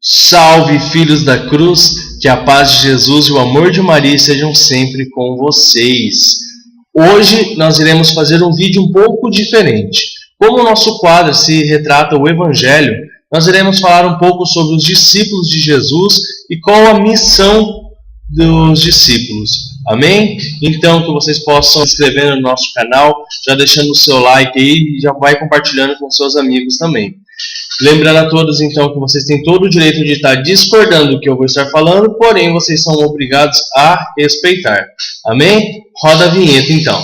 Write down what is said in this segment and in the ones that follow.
Salve, filhos da cruz, que a paz de Jesus e o amor de Maria sejam sempre com vocês. Hoje nós iremos fazer um vídeo um pouco diferente. Como o nosso quadro se retrata o Evangelho, nós iremos falar um pouco sobre os discípulos de Jesus e qual a missão dos discípulos. Amém? Então, que vocês possam se inscrever no nosso canal, já deixando o seu like aí e já vai compartilhando com seus amigos também. Lembrando a todos, então, que vocês têm todo o direito de estar discordando do que eu vou estar falando, porém, vocês são obrigados a respeitar. Amém? Roda a vinheta, então.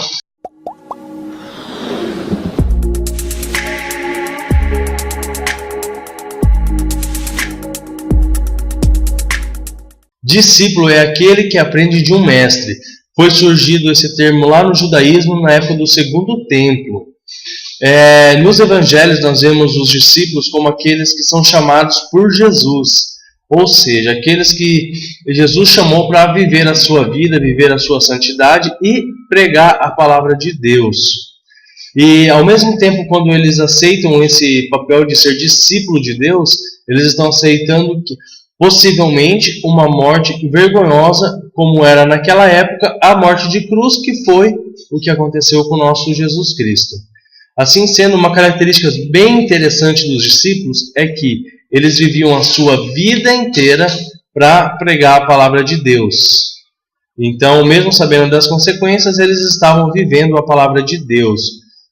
Discípulo é aquele que aprende de um mestre. Foi surgido esse termo lá no judaísmo na época do Segundo Templo. Nos evangelhos nós vemos os discípulos como aqueles que são chamados por Jesus, ou seja, aqueles que Jesus chamou para viver a sua vida, viver a sua santidade e pregar a palavra de Deus. E ao mesmo tempo, quando eles aceitam esse papel de ser discípulo de Deus, eles estão aceitando que possivelmente uma morte vergonhosa, como era naquela época a morte de cruz, que foi o que aconteceu com o nosso Jesus Cristo. Assim sendo, uma característica bem interessante dos discípulos é que eles viviam a sua vida inteira para pregar a palavra de Deus. Então, mesmo sabendo das consequências, eles estavam vivendo a palavra de Deus.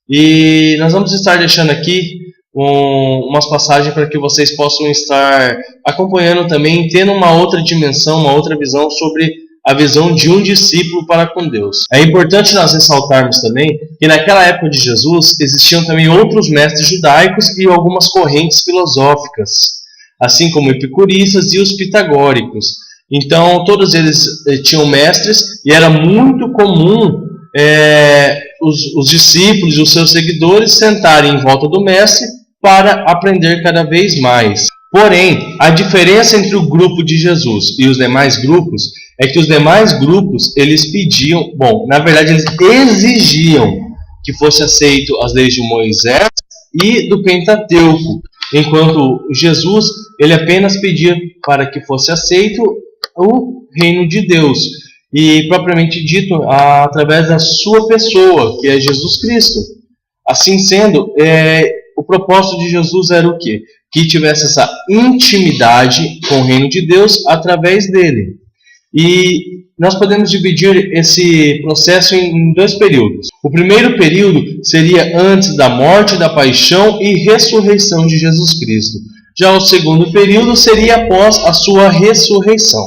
E nós vamos estar deixando aqui umas passagens para que vocês possam estar acompanhando também, tendo uma outra dimensão, uma outra visão sobre a visão de um discípulo para com Deus. É importante nós ressaltarmos também que naquela época de Jesus existiam também outros mestres judaicos e algumas correntes filosóficas, assim como epicuristas e os pitagóricos. Então todos eles tinham mestres e era muito comum os discípulos e os seus seguidores sentarem em volta do mestre para aprender cada vez mais. Porém, a diferença entre o grupo de Jesus e os demais grupos é que os demais grupos, eles pediam, na verdade eles exigiam que fosse aceito as leis de Moisés e do Pentateuco, enquanto Jesus, ele apenas pedia para que fosse aceito o reino de Deus, e propriamente dito, através da sua pessoa, que é Jesus Cristo. Assim sendo, o propósito de Jesus era o quê? Que tivesse essa intimidade com o reino de Deus através dele. E nós podemos dividir esse processo em dois períodos. O primeiro período seria antes da morte, da paixão e ressurreição de Jesus Cristo. Já o segundo período seria após a sua ressurreição.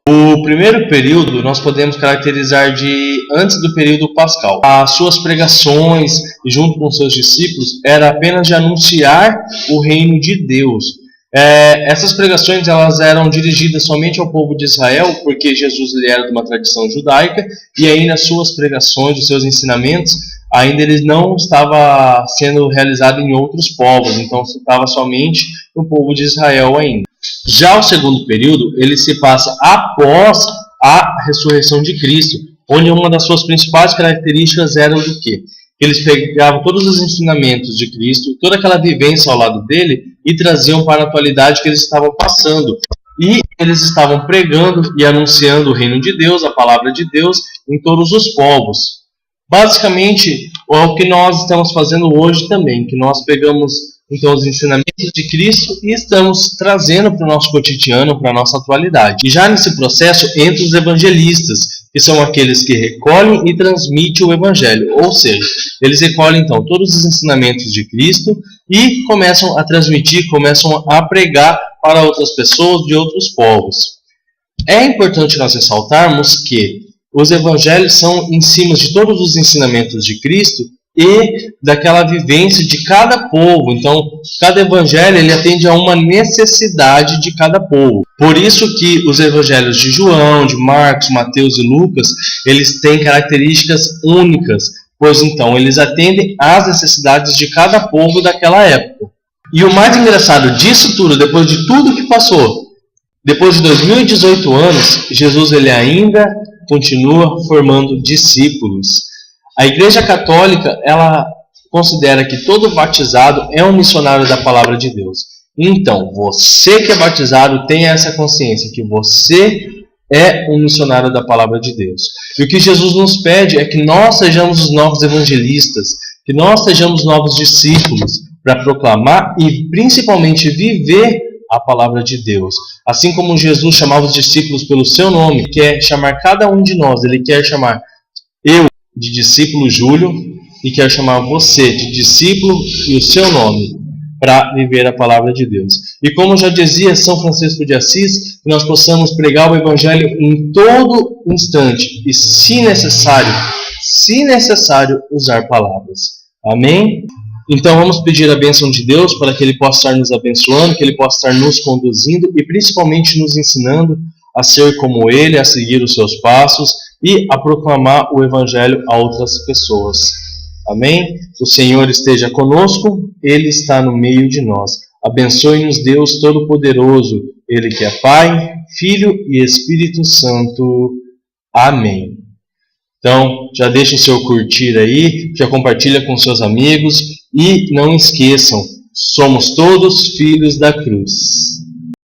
O primeiro período nós podemos caracterizar de antes do período pascal. As suas pregações, junto com seus discípulos, era apenas de anunciar o reino de Deus. Essas pregações elas eram dirigidas somente ao povo de Israel, porque Jesus ele era de uma tradição judaica, e aí nas suas pregações, os seus ensinamentos, ainda ele não estava sendo realizado em outros povos, então se estava somente no povo de Israel ainda. Já o segundo período, ele se passa após a ressurreição de Cristo, onde uma das suas principais características era do quê? Eles pegavam todos os ensinamentos de Cristo, toda aquela vivência ao lado dele, e traziam para a atualidade que eles estavam passando. E eles estavam pregando e anunciando o reino de Deus, a palavra de Deus, em todos os povos. Basicamente, é o que nós estamos fazendo hoje também, que nós pegamos então os ensinamentos de Cristo e estamos trazendo para o nosso cotidiano, para a nossa atualidade. E já nesse processo entram os evangelistas, que são aqueles que recolhem e transmitem o evangelho. Ou seja, eles recolhem então todos os ensinamentos de Cristo e começam a transmitir, começam a pregar para outras pessoas de outros povos. É importante nós ressaltarmos que os evangelhos são em cima de todos os ensinamentos de Cristo e daquela vivência de cada povo. Então, cada evangelho ele atende a uma necessidade de cada povo. Por isso que os evangelhos de João, de Marcos, Mateus e Lucas, eles têm características únicas, pois então eles atendem às necessidades de cada povo daquela época. E o mais engraçado disso tudo, depois de tudo que passou, depois de 2018 anos, Jesus ele ainda continua formando discípulos. A Igreja Católica, ela considera que todo batizado é um missionário da palavra de Deus. Então, você que é batizado, tenha essa consciência que você é um missionário da palavra de Deus. E o que Jesus nos pede é que nós sejamos os novos evangelistas, que nós sejamos novos discípulos para proclamar e principalmente viver a palavra de Deus. Assim como Jesus chamava os discípulos pelo seu nome, quer chamar cada um de nós, ele quer chamar eu de discípulo Júlio e quer chamar você de discípulo e o seu nome para viver a palavra de Deus. E como já dizia São Francisco de Assis, que nós possamos pregar o Evangelho em todo instante e, se necessário, usar palavras. Amém? Então vamos pedir a bênção de Deus para que Ele possa estar nos abençoando, que Ele possa estar nos conduzindo e principalmente nos ensinando a ser como Ele, a seguir os seus passos e a proclamar o Evangelho a outras pessoas. Amém? O Senhor esteja conosco, Ele está no meio de nós. Abençoe-nos Deus Todo-Poderoso, Ele que é Pai, Filho e Espírito Santo. Amém. Então, já deixa o seu curtir aí, já compartilha com seus amigos e não esqueçam, somos todos filhos da cruz.